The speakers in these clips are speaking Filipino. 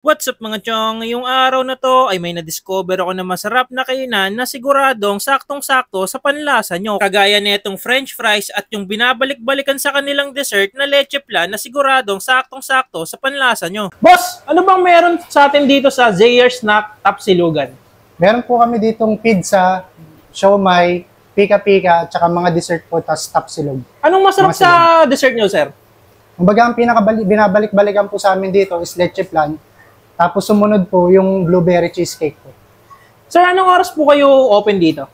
What's up mga chong? Ngayong araw na to ay may na-discover ako na masarap na kainan na siguradong saktong-sakto sa panlasa nyo. Kagaya nitong french fries at yung binabalik-balikan sa kanilang dessert na leche flan na siguradong saktong-sakto sa panlasa nyo. Boss, ano bang meron sa atin dito sa Zayer Snack Tapsilugan? Meron po kami ditong pizza, siomai, pika-pika, at saka mga dessert po, tas tapsilog. Anong masarap sa dessert nyo, sir? Kumbaga, ang binabalik-balikan po sa amin dito is leche flan. Tapos sumunod po yung blueberry cheesecake po. Sir, anong oras po kayo open dito?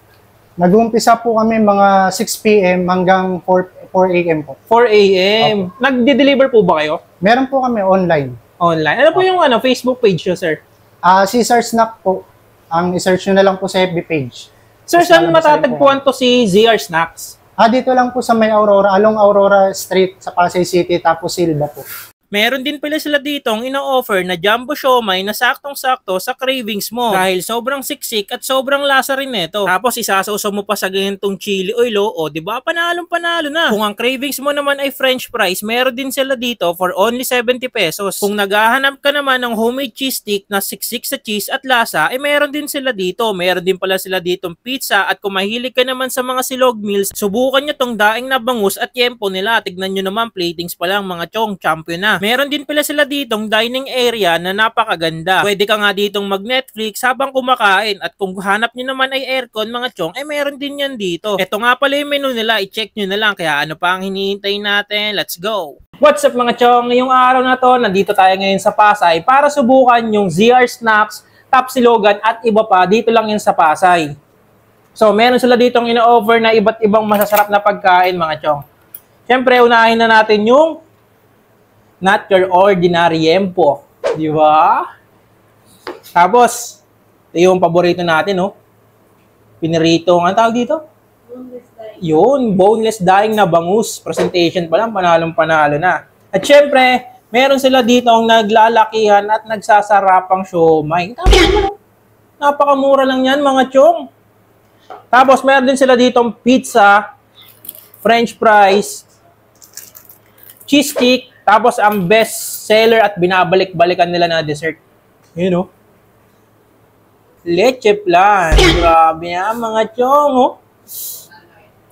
Nag-uumpisa po kami mga 6 p.m. hanggang 4 a.m. po. 4 a.m. Okay. Nagde-deliver po ba kayo? Meron po kami online. Online. Ano po yung Facebook page nyo, sir? Caesar Snack po. Ang i-search nyo na lang po sa FB page. Sir, saan matatagpuan to si ZR Snacks? Dito lang po sa may Aurora, along Aurora Street sa Pasay City, tapos Silva po. Meron din pala sila ditong ino-offer na jumbo siomai na saktong-sakto sa cravings mo dahil sobrang siksik at sobrang lasa rin nito. Tapos isasawsaw mo pa sa ganitong chili oil o di ba panalong-panalo na. Kung ang cravings mo naman ay french fries, meron din sila dito for only 70 pesos. Kung naghahanap ka naman ng homemade cheese stick na siksik sa cheese at lasa, meron din sila dito. Meron din pala sila ditong pizza at kung mahilig ka naman sa mga silog meals, subukan nyo tong daing na bangus at yempo nila. Tignan nyo naman, platings pa lang mga chong, champion na. Meron din pala sila ditong dining area na napakaganda. Pwede ka nga ditong mag-Netflix habang kumakain at kung hanap nyo naman ay aircon mga chong, meron din yan dito. Ito nga pala yung menu nila, i-check nyo na lang. Kaya ano pa ang hinihintay natin? Let's go! What's up mga chong? Ngayong araw na to, nandito tayo ngayon sa Pasay para subukan yung ZR Snacks, Tapsilogan at iba pa. Dito lang yun sa Pasay. So, meron sila ditong ino-offer na iba't ibang masasarap na pagkain mga chong. Siyempre, unahin na natin yung not your ordinary yempo. Di ba? Tapos, ito yung paborito natin, no? Pinirito, ang tawag dito? Boneless daing. Yun, boneless daing na bangus. Presentation pa lang, panalong-panalo na. At syempre, meron sila dito ang naglalakihan at nagsasarapang siomai. Napakamura lang yan, mga chong. Tapos, meron din sila ditong pizza, french fries, cheese stick, tapos ang best seller at binabalik-balikan nila na dessert. You know? Leche flan. Grabe yan mga chong. Oh.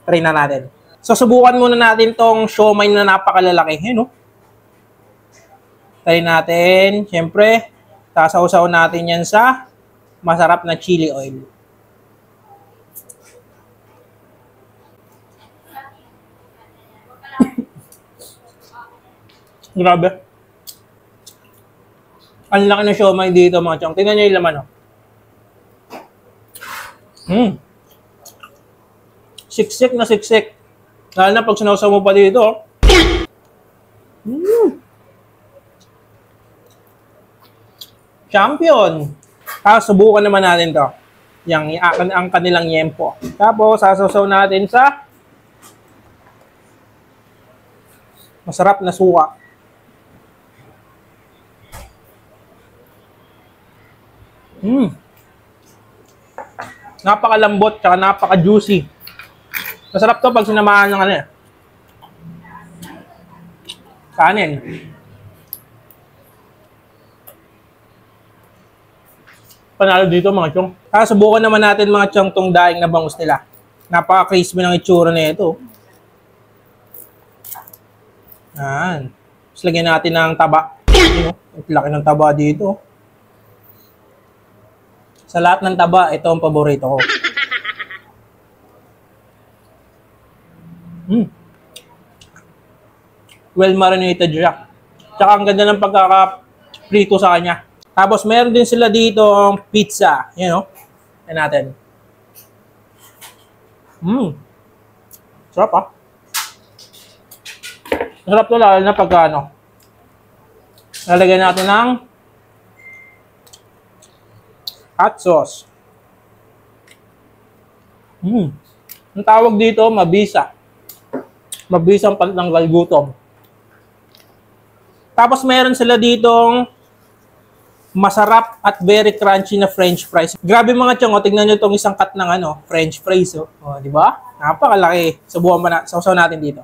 Try na natin. So subukan muna natin tong siomai na napakalalaki. You know? Try natin. Siyempre, sasaw-saw natin yan sa masarap na chili oil. Grabe. Ang laki ng siomai dito mga chong. Tingnan nyo yung laman, oh. Siksik na siksik. Lalo na pag sinawsaw mo pa dito, oh. Champion. Subukan naman natin to. Ang kanilang yempo. Tapos, sasawsaw natin sa masarap na suka. Napakalambot tsaka napaka-juicy. Masarap to pag sinamahan ng kanin. Panalo dito mga chong. Subukan naman natin mga chong tong daing na bangus nila. Napaka-crispy ng itsura na ito. Yan. Tapos lagyan natin ng taba. Ang laki ng taba dito. Sa lahat ng taba, ito ang paborito ko. Well marinated siya. Tsaka ang ganda ng pagkaka-prito sa kanya. Tapos meron din sila dito ang pizza. You know? Yan natin. Sarap ah. Masarap to lalo na pagka lalagyan natin ng hot sauce. Ang tawag dito, mabisa. Mabisang pantanggal gutom. Tapos meron sila ditong masarap at very crunchy na french fries. Grabe mga chong, tingnan nyo itong isang cut ng french fries. Di ba? Napakalaki. Subukan ba na, sausaw natin dito.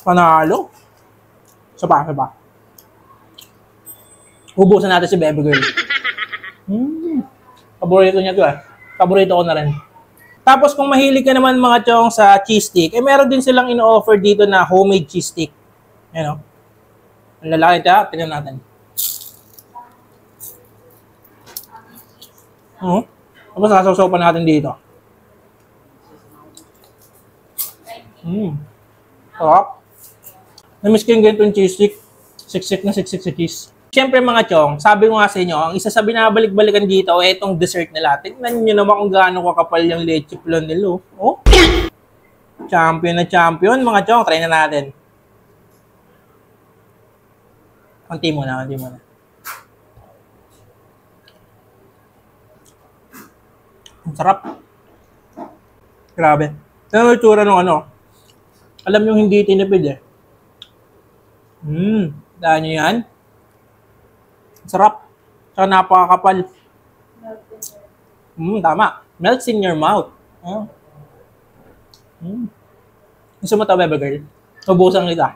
Panalo. Isa pa. Ubusan natin si Baby Girl. Paborito niya to eh. Paborito ko na rin. Tapos kung mahilig ka naman mga chong sa cheese stick, eh meron din silang ino-offer dito na homemade cheese stick. Ayan o. Ang lalaki ito, tingnan natin. Tapos sasaw pa natin dito. Sarap. Namiss ko yung ganitong cheese stick. Siksik na siksik sa cheese. Siyempre mga chong, sabi ko nga sa inyo, ang isa sa binabalik-balikan dito ay itong dessert nila. Tignan nyo naman kung gaano kakapal yung leche flan nila. Oh. Champion na champion mga chong. Try na natin. Konti muna. Ang sarap. Grabe. Ano yung tsura ng ano? Alam nyo hindi tinipid eh. Daan nyo yan. Sarap. Saka napakakapal. Tama. Melts in your mouth. Gusto mo ito, Baby Girl? Ubusan kita.